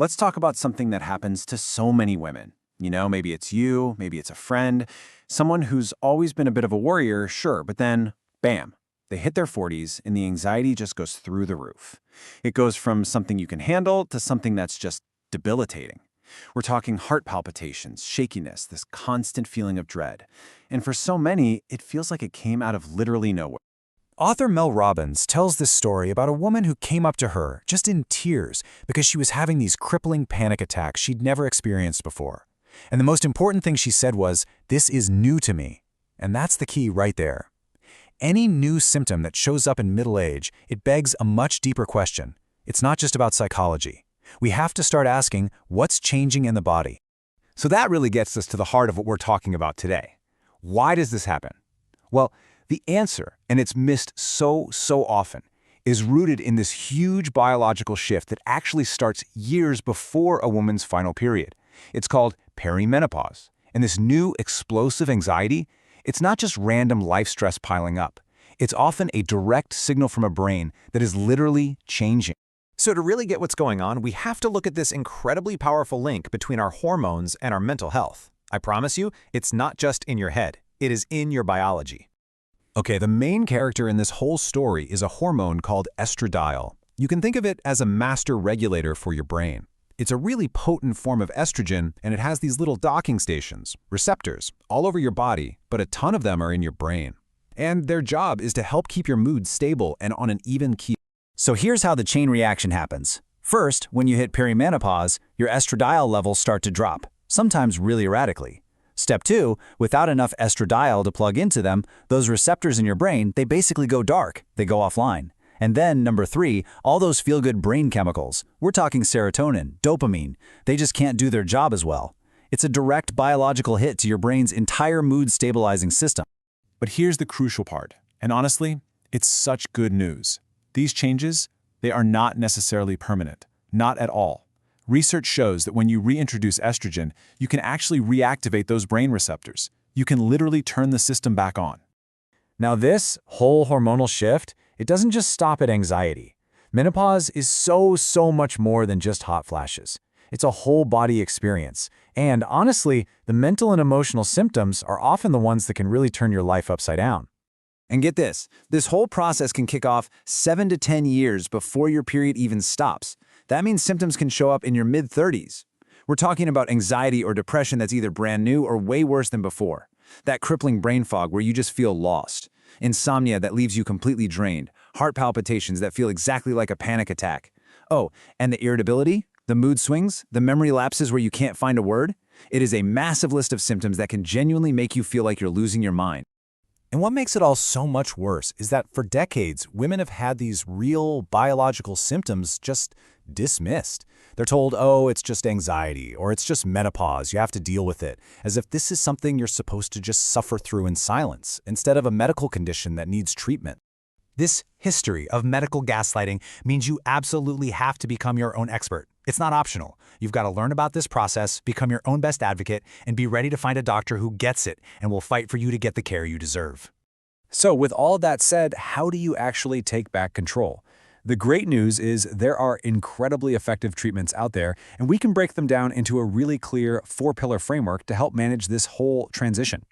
let's talk about something that happens to so many women. Maybe it's you, maybe it's a friend, someone who's always been a bit of a warrior, sure, but then, bam, they hit their 40s and the anxiety just goes through the roof. It goes from something you can handle to something that's just debilitating. We're talking heart palpitations, shakiness, this constant feeling of dread. And for so many, it feels like it came out of literally nowhere. Author Mel Robbins tells this story about a woman who came up to her just in tears because she was having these crippling panic attacks she'd never experienced before. And the most important thing she said was, "This is new to me." And that's the key right there. Any new symptom that shows up in middle age, it begs a much deeper question. It's not just about psychology. We have to start asking, what's changing in the body? So that really gets us to the heart of what we're talking about today. Why does this happen? Well, the answer, and it's missed so often, is rooted in this huge biological shift that actually starts years before a woman's final period. It's called perimenopause. And this new explosive anxiety, it's not just random life stress piling up. It's often a direct signal from a brain that is literally changing. So to really get what's going on, we have to look at this incredibly powerful link between our hormones and our mental health. I promise you, it's not just in your head. It is in your biology. Okay, the main character in this whole story is a hormone called estradiol. You can think of it as a master regulator for your brain. It's a really potent form of estrogen, and it has these little docking stations, receptors, all over your body, but a ton of them are in your brain. And their job is to help keep your mood stable and on an even keel. So here's how the chain reaction happens. First, when you hit perimenopause, your estradiol levels start to drop, sometimes really erratically. Step 2, without enough estradiol to plug into them, those receptors in your brain, they basically go dark, they go offline. And then, number 3, all those feel-good brain chemicals, we're talking serotonin, dopamine, they just can't do their job as well. It's a direct biological hit to your brain's entire mood-stabilizing system. But here's the crucial part, and honestly, it's such good news. These changes, they are not necessarily permanent, not at all. Research shows that when you reintroduce estrogen, you can actually reactivate those brain receptors. You can literally turn the system back on. Now this whole hormonal shift, it doesn't just stop at anxiety. Menopause is so much more than just hot flashes. It's a whole body experience. And honestly, the mental and emotional symptoms are often the ones that can really turn your life upside down. And get this whole process can kick off 7 to 10 years before your period even stops. That means symptoms can show up in your mid-30s. We're talking about anxiety or depression that's either brand new or way worse than before. That crippling brain fog where you just feel lost. Insomnia that leaves you completely drained. Heart palpitations that feel exactly like a panic attack. Oh, and the irritability, the mood swings, the memory lapses where you can't find a word. It is a massive list of symptoms that can genuinely make you feel like you're losing your mind. And what makes it all so much worse is that for decades, women have had these real biological symptoms just dismissed. They're told, oh, it's just anxiety, or it's just menopause, you have to deal with it, as if this is something you're supposed to just suffer through in silence, instead of a medical condition that needs treatment. This history of medical gaslighting means you absolutely have to become your own expert. It's not optional. You've got to learn about this process, become your own best advocate, and be ready to find a doctor who gets it and will fight for you to get the care you deserve. So with all that said, how do you actually take back control? The great news is there are incredibly effective treatments out there, and we can break them down into a really clear 4-pillar framework to help manage this whole transition.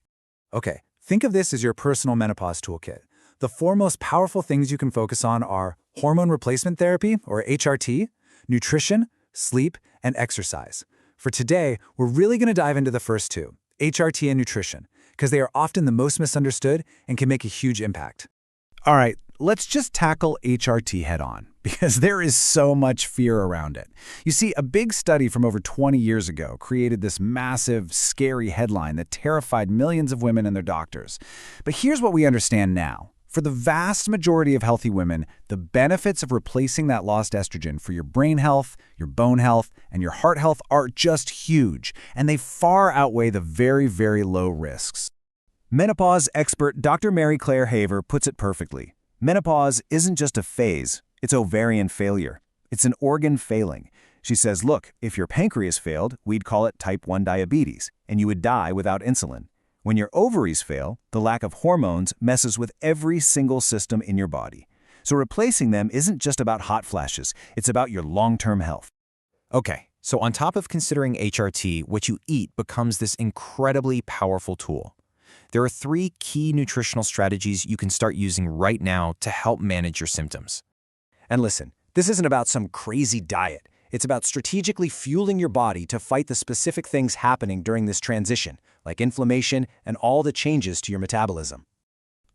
Okay, think of this as your personal menopause toolkit. The 4 most powerful things you can focus on are hormone replacement therapy, or HRT, nutrition, sleep, and exercise. For today, we're really going to dive into the first 2, HRT and nutrition, because they are often the most misunderstood and can make a huge impact. All right, let's just tackle HRT head-on, because there is so much fear around it. You see, a big study from over 20 years ago created this massive, scary headline that terrified millions of women and their doctors. But here's what we understand now. For the vast majority of healthy women, the benefits of replacing that lost estrogen for your brain health, your bone health, and your heart health are just huge, and they far outweigh the very low risks. Menopause expert Dr. Mary Claire Haver puts it perfectly. Menopause isn't just a phase, it's ovarian failure. It's an organ failing. She says, look, if your pancreas failed, we'd call it type 1 diabetes, and you would die without insulin. When your ovaries fail, the lack of hormones messes with every single system in your body. So replacing them isn't just about hot flashes, it's about your long-term health. Okay, So on top of considering HRT, what you eat becomes this incredibly powerful tool. There are 3 key nutritional strategies you can start using right now to help manage your symptoms. And listen, this isn't about some crazy diet. It's about strategically fueling your body to fight the specific things happening during this transition, like inflammation and all the changes to your metabolism.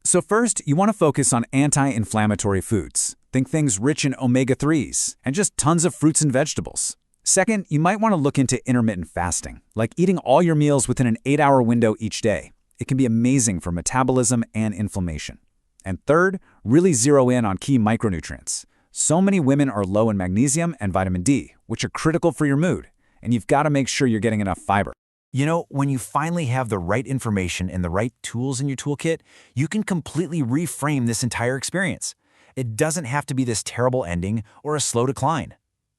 So first, you want to focus on anti-inflammatory foods. Think things rich in omega-3s, and just tons of fruits and vegetables. Second, you might want to look into intermittent fasting, like eating all your meals within an 8-hour window each day. It can be amazing for metabolism and inflammation. And third, really zero in on key micronutrients. So many women are low in magnesium and vitamin D, which are critical for your mood, and you've got to make sure you're getting enough fiber. You know, when you finally have the right information and the right tools in your toolkit, you can completely reframe this entire experience. It doesn't have to be this terrible ending or a slow decline.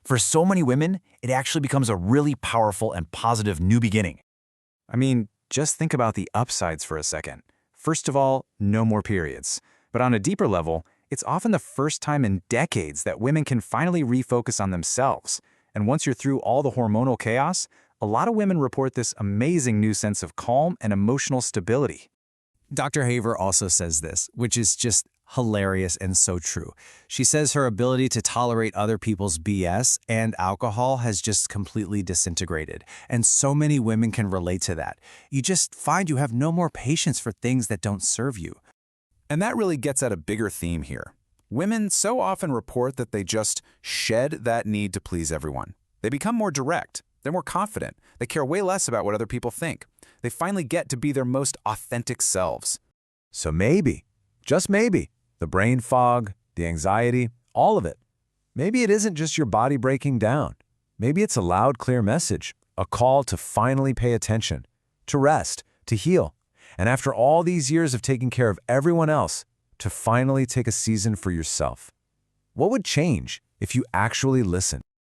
For so many women, it actually becomes a really powerful and positive new beginning. I mean, just think about the upsides for a second. First of all, no more periods. But on a deeper level, it's often the first time in decades that women can finally refocus on themselves. And once you're through all the hormonal chaos, a lot of women report this amazing new sense of calm and emotional stability. Dr. Haver also says this, which is just hilarious and so true. She says her ability to tolerate other people's BS and alcohol has just completely disintegrated. And so many women can relate to that. You just find you have no more patience for things that don't serve you. And that really gets at a bigger theme here. Women so often report that they just shed that need to please everyone. They become more direct. They're more confident. They care way less about what other people think. They finally get to be their most authentic selves. So maybe, just maybe, the brain fog, the anxiety, all of it. Maybe it isn't just your body breaking down. Maybe it's a loud, clear message, a call to finally pay attention, to rest, to heal. And after all these years of taking care of everyone else, to finally take a season for yourself. What would change if you actually listened?